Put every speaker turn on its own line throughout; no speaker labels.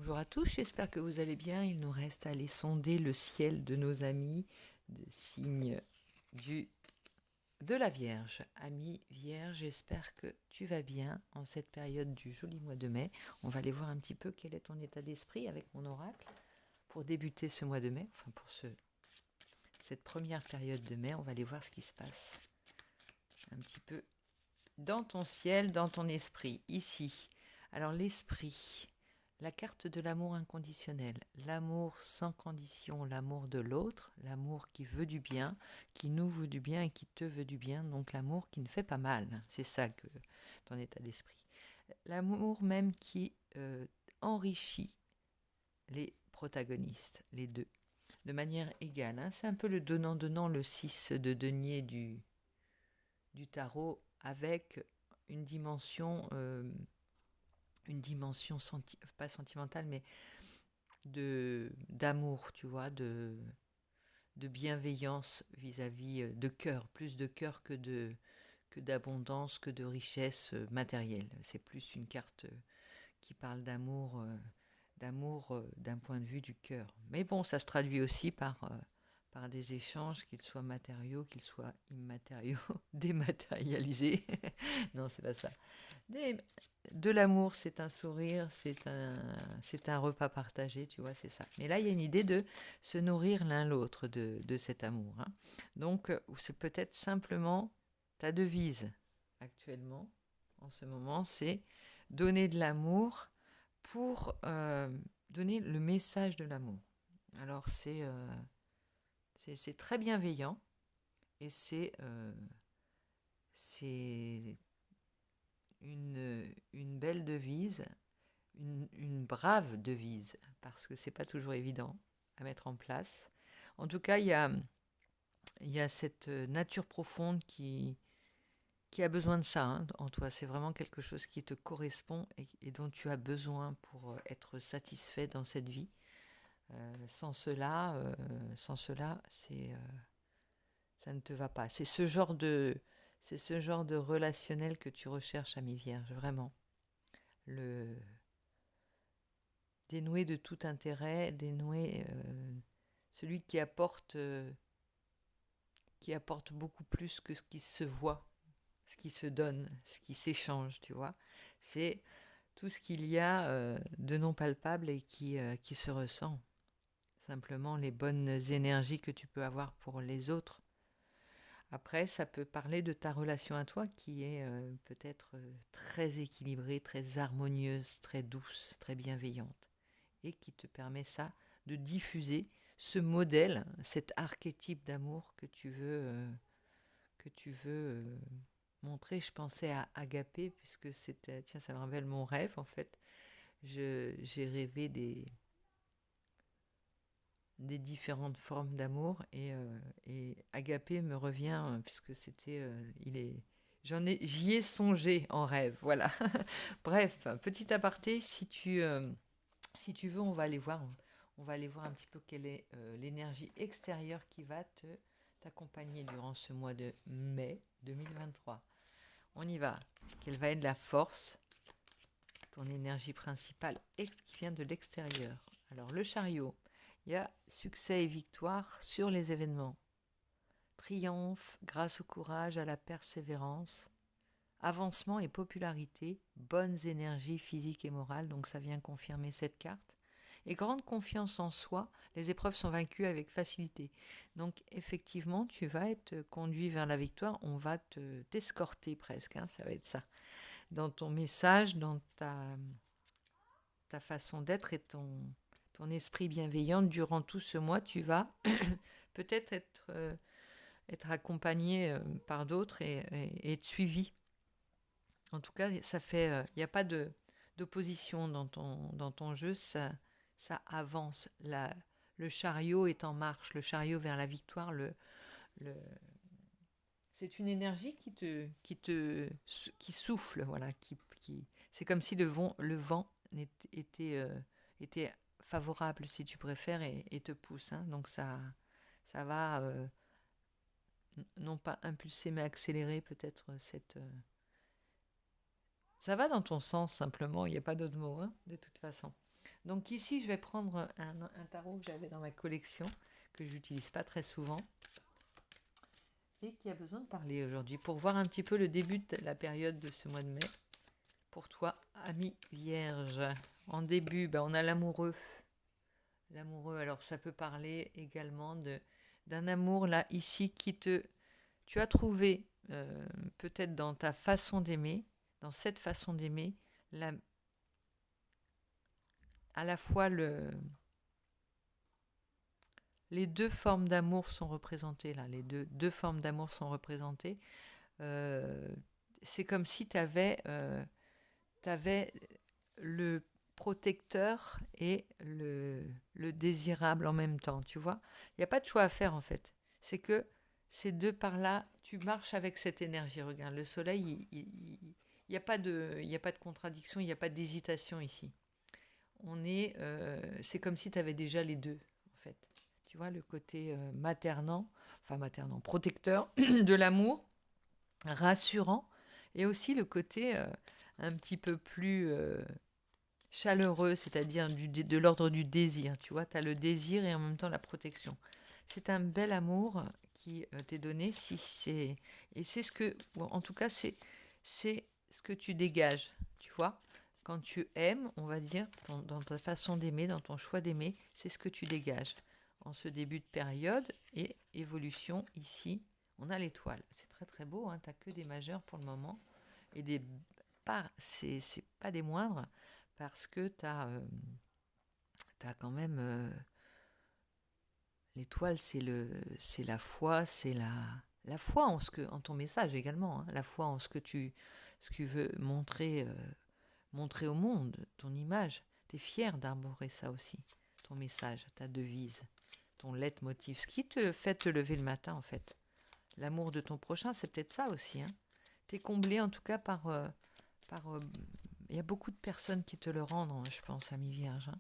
Bonjour à tous, j'espère que vous allez bien. Il nous reste à aller sonder le ciel de nos amis, des signes du, de la Vierge. Ami Vierge, j'espère que tu vas bien en cette période du joli mois de mai. On va aller voir un petit peu quel est ton état d'esprit avec mon oracle pour débuter ce mois de mai, enfin pour cette première période de mai. On va aller voir ce qui se passe un petit peu dans ton ciel, dans ton esprit, ici. Alors l'esprit, la carte de l'amour inconditionnel, l'amour sans condition, l'amour de l'autre, l'amour qui veut du bien, qui nous veut du bien et qui te veut du bien, donc l'amour qui ne fait pas mal, c'est ça que ton état d'esprit. L'amour même qui enrichit les protagonistes, les deux, de manière égale, hein. C'est un peu le donnant-donnant, le 6 de denier du tarot, avec une dimension pas sentimentale, mais d'amour, tu vois, de bienveillance vis-à-vis de cœur, plus de cœur que d'abondance, que de richesse matérielle. C'est plus une carte qui parle d'amour d'un point de vue du cœur. Mais bon, ça se traduit aussi par des échanges, qu'ils soient matériaux, qu'ils soient immatériaux, dématérialisés. Non, c'est pas ça. Des- de l'amour, c'est un sourire, c'est un repas partagé, tu vois, c'est ça. Mais là, il y a une idée de se nourrir l'un l'autre de cet amour, hein. Donc, c'est peut-être simplement ta devise actuellement, en ce moment, c'est donner de l'amour pour donner le message de l'amour. Alors, c'est très bienveillant et c'est une belle devise, une brave devise, parce que c'est pas toujours évident à mettre en place. En tout cas, il y a cette nature profonde qui a besoin de ça, hein, en toi. C'est vraiment quelque chose qui te correspond et dont tu as besoin pour être satisfait dans cette vie. Sans cela, ça ne te va pas. C'est ce genre de relationnel que tu recherches, ami Vierge, vraiment. Le dénoué de tout intérêt, celui qui apporte beaucoup plus que ce qui se voit, ce qui se donne, ce qui s'échange, tu vois. C'est tout ce qu'il y a de non palpable et qui se ressent. Simplement les bonnes énergies que tu peux avoir pour les autres. Après, ça peut parler de ta relation à toi qui est peut-être très équilibrée, très harmonieuse, très douce, très bienveillante. Et qui te permet ça de diffuser ce modèle, cet archétype d'amour que tu veux montrer. Je pensais à Agapé, puisque c'était, tiens, ça me rappelle mon rêve en fait. J'ai rêvé des différentes formes d'amour et Agapé me revient puisque j'y ai songé en rêve, voilà. Bref, petit aparté, si tu veux, on va aller voir un petit peu quelle est l'énergie extérieure qui va t'accompagner durant ce mois de mai 2023. On y va. Quelle va être la force, ton énergie principale qui vient de l'extérieur? Alors, le chariot, il y a succès et victoire sur les événements. Triomphe grâce au courage, à la persévérance. Avancement et popularité, bonnes énergies physiques et morales, donc ça vient confirmer cette carte. Et grande confiance en soi, les épreuves sont vaincues avec facilité. Donc effectivement, tu vas être conduit vers la victoire, on va t'escorter presque, hein, ça va être ça. Dans ton message, dans ta façon d'être et ton esprit bienveillant, durant tout ce mois, tu vas peut-être être accompagné par d'autres et être suivi. En tout cas, ça fait, il n'y a pas d'opposition dans ton jeu, ça avance. Le chariot est en marche, le chariot vers la victoire. Le- c'est une énergie qui souffle, voilà. C'est comme si le vent était favorable, si tu préfères, et te pousse, hein. Donc ça va non pas impulser, mais accélérer peut-être ça va dans ton sens, simplement, il n'y a pas d'autre mot, hein, de toute façon. Donc ici, je vais prendre un tarot que j'avais dans ma collection, que je n'utilise pas très souvent, et qui a besoin de parler aujourd'hui, pour voir un petit peu le début de la période de ce mois de mai. Pour toi, ami Vierge, en début, on a l'amoureux. L'amoureux, alors ça peut parler également d'un amour, là, ici, tu as trouvé, peut-être dans ta façon d'aimer, dans cette façon d'aimer, à la fois les deux formes d'amour sont représentées, là, les deux formes d'amour sont représentées. C'est comme si tu avais le protecteur et le désirable en même temps, tu vois. Il n'y a pas de choix à faire en fait. C'est que ces deux par-là, tu marches avec cette énergie. Regarde, le soleil, il n'y a pas de contradiction, il n'y a pas d'hésitation ici. C'est comme si tu avais déjà les deux, en fait. Tu vois, le côté maternant, protecteur de l'amour, rassurant, et aussi le côté un petit peu plus chaleureux, c'est-à-dire de l'ordre du désir. Tu vois, tu as le désir et en même temps la protection. C'est un bel amour qui t'est donné, et c'est ce que, bon, en tout cas, c'est ce que tu dégages, tu vois. Quand tu aimes, on va dire, dans ta façon d'aimer, dans ton choix d'aimer, c'est ce que tu dégages. En ce début de période et évolution, ici, on a l'étoile. C'est très très beau, hein, tu n'as que des majeurs pour le moment. Et c'est pas des moindres, parce que tu as quand même... l'étoile, c'est la foi, c'est la foi en ton message également, hein, la foi en ce que tu veux montrer au monde, ton image. Tu es fier d'arborer ça aussi, ton message, ta devise, ton leitmotiv, ce qui te fait te lever le matin en fait. L'amour de ton prochain, c'est peut-être ça aussi. Hein. Tu es comblé en tout cas par... il y a beaucoup de personnes qui te le rendent, hein, je pense, ami Vierge, hein,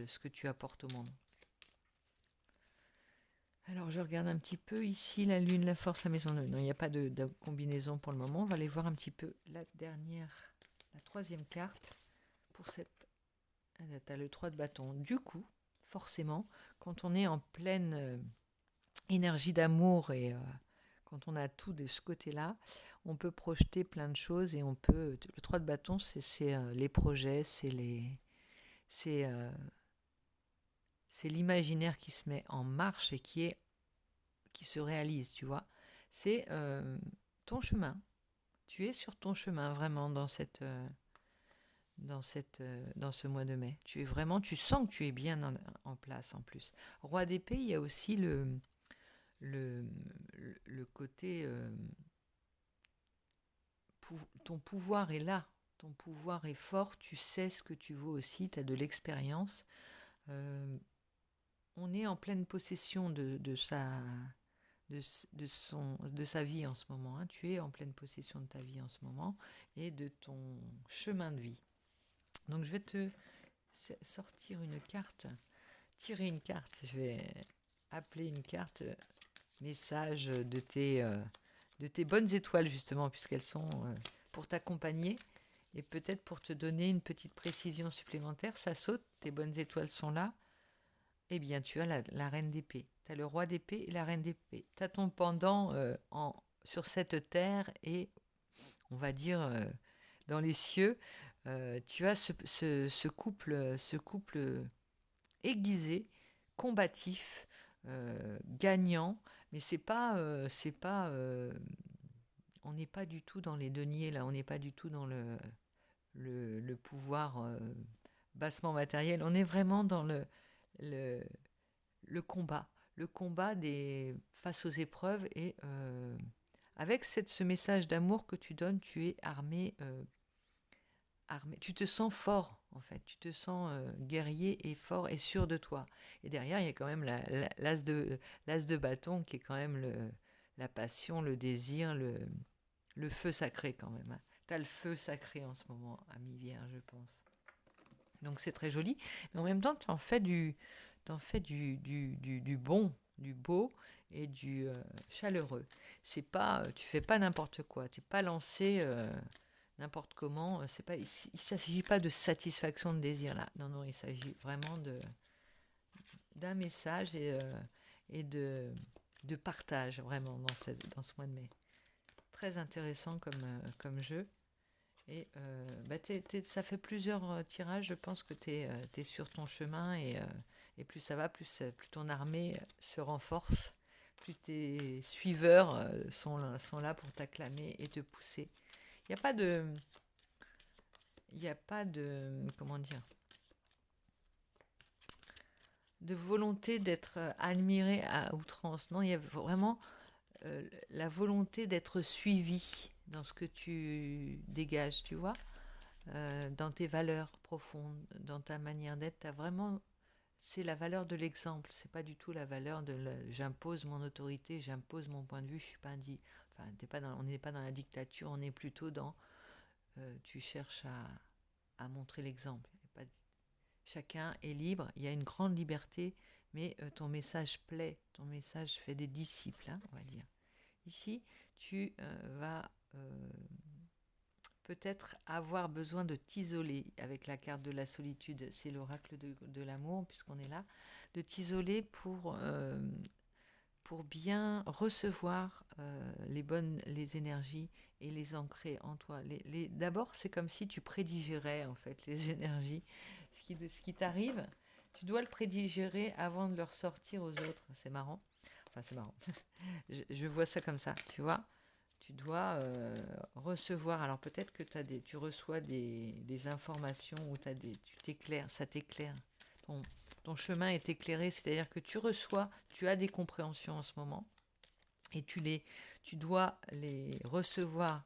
ce que tu apportes au monde. Alors je regarde un petit peu ici, la lune, la force, la maison 2. Non, il n'y a pas de combinaison pour le moment. On va aller voir un petit peu la troisième carte pour cette... Tu as le 3 de bâton. Du coup, forcément, quand on est en pleine énergie d'amour et quand on a tout de ce côté-là, on peut projeter plein de choses et on peut... Le 3 de bâton, c'est les projets, c'est l'imaginaire qui se met en marche et qui se réalise, tu vois. C'est ton chemin. Tu es sur ton chemin vraiment dans ce mois de mai. Tu sens que tu es bien en place en plus. Roi d'épée, il y a aussi le côté ton pouvoir est là. Ton pouvoir est fort, tu sais ce que tu vaux aussi, tu as de l'expérience. On est en pleine possession de sa vie en ce moment. Hein. Tu es en pleine possession de ta vie en ce moment et de ton chemin de vie. Donc je vais te sortir une carte, tirer une carte. Je vais appeler une carte message de tes bonnes étoiles justement, puisqu'elles sont pour t'accompagner et peut-être pour te donner une petite précision supplémentaire. Ça saute, tes bonnes étoiles sont là. Eh bien, tu as la reine d'épée. Tu as le roi d'épée et la reine d'épée. Tu as ton pendant sur cette terre et, on va dire, dans les cieux. Tu as ce couple aiguisé, combatif, gagnant. Mais on n'est pas du tout dans les deniers, là. On n'est pas du tout dans le pouvoir bassement matériel. On est vraiment dans le combat face aux épreuves et avec ce message d'amour que tu donnes, tu es armé, tu te sens fort en fait, tu te sens guerrier et fort et sûr de toi. Et derrière, il y a quand même l'as de bâton qui est quand même la passion, le désir, le feu sacré quand même. Hein. Tu as le feu sacré en ce moment, ami Vierge, je pense. Donc c'est très joli, mais en même temps, tu en fais du bon, du beau et du chaleureux. C'est pas, tu fais pas n'importe quoi. Tu n'es pas lancé n'importe comment. C'est pas, il ne s'agit pas de satisfaction de désir là. Non, non, il s'agit vraiment d'un message et de partage vraiment dans ce mois de mai. Très intéressant comme jeu. Et ça fait plusieurs tirages. Je pense que tu es sur ton chemin et plus ça va, plus ton armée se renforce, plus tes suiveurs sont là pour t'acclamer et te pousser. Il n'y a pas de... Il n'y a pas de... Comment dire, de volonté d'être admiré à outrance. Non, il y a vraiment la volonté d'être suivi dans ce que tu dégages, tu vois, dans tes valeurs profondes, dans ta manière d'être. T'as vraiment, c'est la valeur de l'exemple. C'est pas du tout la valeur de j'impose mon autorité, j'impose mon point de vue. Je suis pas enfin, on n'est pas dans la dictature. On est plutôt dans tu cherches à montrer l'exemple. Chacun est libre, il y a une grande liberté, mais ton message plaît, ton message fait des disciples, hein, on va dire. Ici, tu vas peut-être avoir besoin de t'isoler avec la carte de la solitude, c'est l'oracle de l'amour, puisqu'on est là, de t'isoler pour bien recevoir les énergies et les ancrer en toi. D'abord, c'est comme si tu prédigérais en fait les énergies. Ce qui t'arrive, tu dois le prédigérer avant de le ressortir aux autres. C'est marrant. Enfin, c'est marrant. Je vois ça comme ça, tu vois. Tu dois recevoir. Alors peut-être que tu reçois des informations où tu t'éclaires, ça t'éclaire. Ton chemin est éclairé, c'est-à-dire que tu reçois, tu as des compréhensions en ce moment et tu dois les recevoir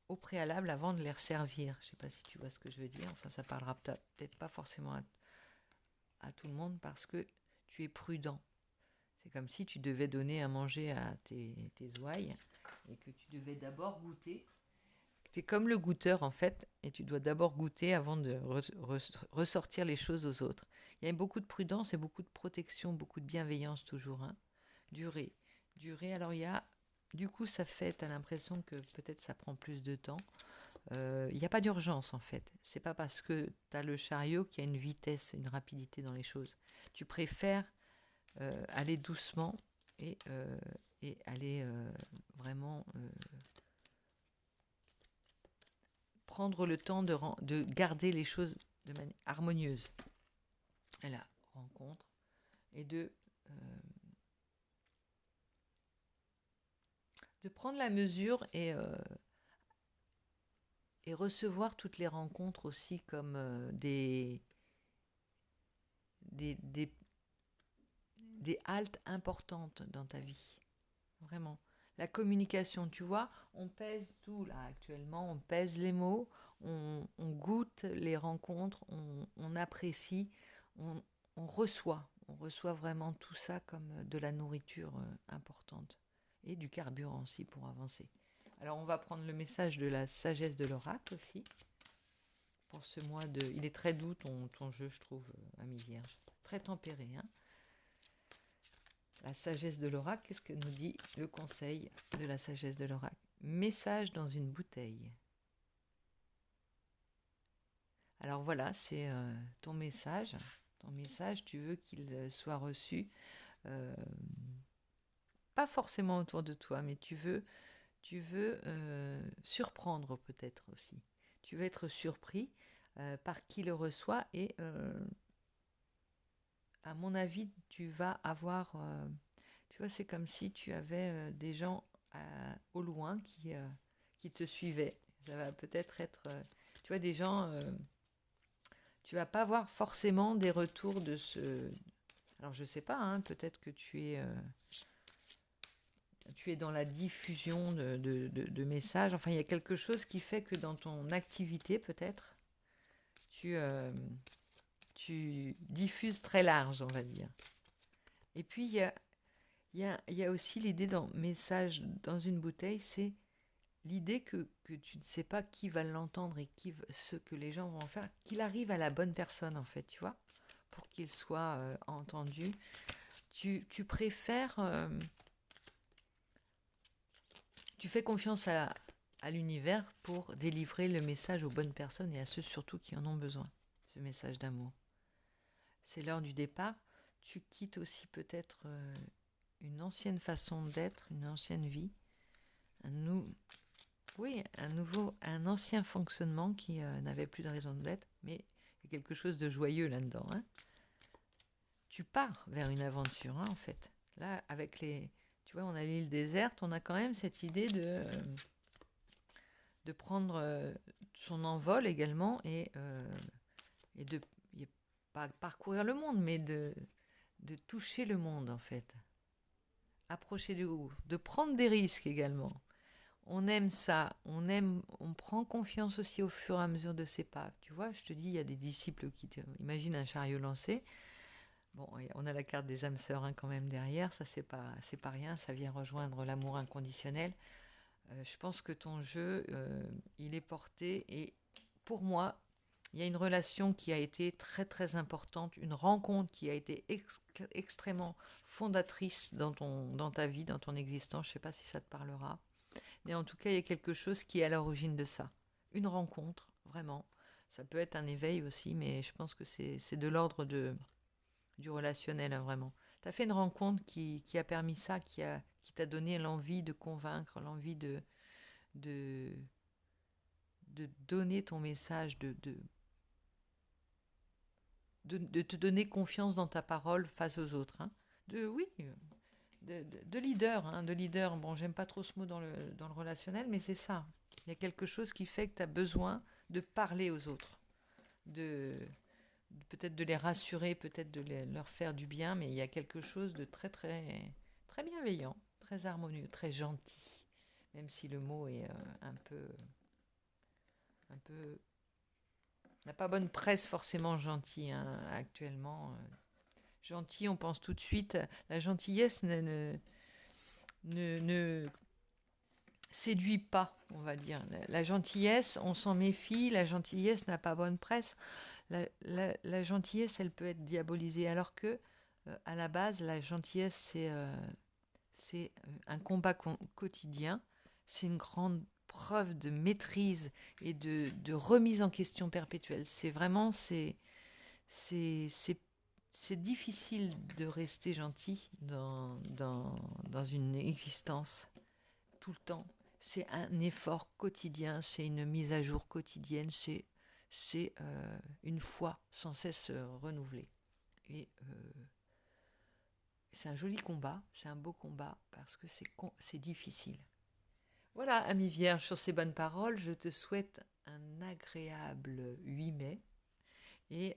au préalable avant de les resservir. Je ne sais pas si tu vois ce que je veux dire. Enfin, ça parlera peut-être pas forcément à tout le monde parce que tu es prudent. C'est comme si tu devais donner à manger à tes ouailles et que tu devais d'abord goûter. Tu es comme le goûteur en fait, et tu dois d'abord goûter avant de ressortir les choses aux autres. Il y a beaucoup de prudence et beaucoup de protection, beaucoup de bienveillance toujours. Hein. Durer. Alors du coup ça fait, tu as l'impression que peut-être ça prend plus de temps. Il n'y a pas d'urgence en fait. C'est pas parce que tu as le chariot qu'il y a une vitesse, une rapidité dans les choses. Tu préfères aller doucement et aller vraiment prendre le temps de garder les choses de manière harmonieuse. Et la rencontre et de prendre la mesure et recevoir toutes les rencontres aussi comme des haltes importantes dans ta vie. Vraiment. La communication, tu vois, on pèse tout là actuellement, on pèse les mots, on goûte les rencontres, on apprécie, on reçoit vraiment tout ça comme de la nourriture importante et du carburant aussi pour avancer. Alors on va prendre le message de la sagesse de l'oracle aussi pour ce mois de... Il est très doux ton jeu, je trouve, ami Vierge, très tempéré, hein. La sagesse de l'oracle, qu'est-ce que nous dit le conseil de la sagesse de l'oracle? Message dans une bouteille. Alors voilà, c'est ton message. Ton message, tu veux qu'il soit reçu, pas forcément autour de toi, mais tu veux surprendre peut-être aussi. Tu veux être surpris par qui le reçoit et à mon avis, tu vas avoir... tu vois, c'est comme si tu avais des gens au loin qui te suivaient. Ça va peut-être être... tu vois, des gens... tu vas pas avoir forcément des retours de ce... Alors, je sais pas, hein, peut-être que tu es dans la diffusion de messages. Enfin, il y a quelque chose qui fait que dans ton activité, peut-être, tu diffuses très large, on va dire. Et puis, il y a aussi l'idée dans message dans une bouteille, c'est l'idée que tu ne sais pas qui va l'entendre et ce que les gens vont en faire, qu'il arrive à la bonne personne, en fait, tu vois, pour qu'il soit entendu. Tu préfères... tu fais confiance à à l'univers pour délivrer le message aux bonnes personnes et à ceux surtout qui en ont besoin, ce message d'amour. C'est l'heure du départ. Tu quittes aussi peut-être une ancienne façon d'être, une ancienne vie, un ancien fonctionnement qui n'avait plus de raison d'être, mais il y a quelque chose de joyeux là-dedans. Hein. Tu pars vers une aventure, hein, en fait. Là, avec tu vois, on a l'île déserte, on a quand même cette idée de prendre son envol également et de pas parcourir le monde, mais de toucher le monde, en fait. Approcher du haut, de prendre des risques également. On aime ça, on prend confiance aussi au fur et à mesure de ses pas. Tu vois, je te dis, il y a des disciples qui imaginent un chariot lancé. Bon, on a la carte des âmes sœurs hein, quand même derrière, ça c'est pas rien, ça vient rejoindre l'amour inconditionnel. Je pense que ton jeu, il est porté et pour moi, il y a une relation qui a été très très importante, une rencontre qui a été extrêmement fondatrice dans ta vie, dans ton existence. Je ne sais pas si ça te parlera, mais en tout cas, il y a quelque chose qui est à l'origine de ça. Une rencontre, vraiment. Ça peut être un éveil aussi, mais je pense que c'est de l'ordre du relationnel, hein, vraiment. Tu as fait une rencontre qui a permis ça, qui t'a donné l'envie de convaincre, l'envie de, de donner ton message, de te donner confiance dans ta parole face aux autres. Hein. De leader. Hein, de leader. Bon, j'aime pas trop ce mot dans le relationnel, mais c'est ça. Il y a quelque chose qui fait que tu as besoin de parler aux autres, peut-être de les rassurer, peut-être leur faire du bien, mais il y a quelque chose de très, très, très bienveillant, très harmonieux, très gentil, même si le mot est un peu n'a pas bonne presse forcément gentil hein, actuellement. Gentil, on pense tout de suite. La gentillesse ne séduit pas, on va dire. La gentillesse, on s'en méfie. La gentillesse n'a pas bonne presse. La gentillesse, elle peut être diabolisée, alors que à la base, la gentillesse, c'est un combat quotidien. C'est une grande preuve de maîtrise et de remise en question perpétuelle. C'est vraiment, c'est difficile de rester gentil dans une existence tout le temps. C'est un effort quotidien, c'est une mise à jour quotidienne, c'est une foi sans cesse renouvelée. Et c'est un joli combat, c'est un beau combat parce que c'est difficile. Voilà, ami Vierge, sur ces bonnes paroles, je te souhaite un agréable 8 mai et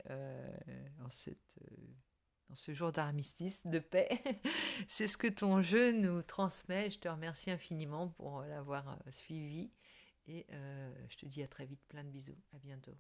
en ce jour d'armistice, de paix. C'est ce que ton jeu nous transmet. Je te remercie infiniment pour l'avoir suivi et je te dis à très vite, plein de bisous, à bientôt.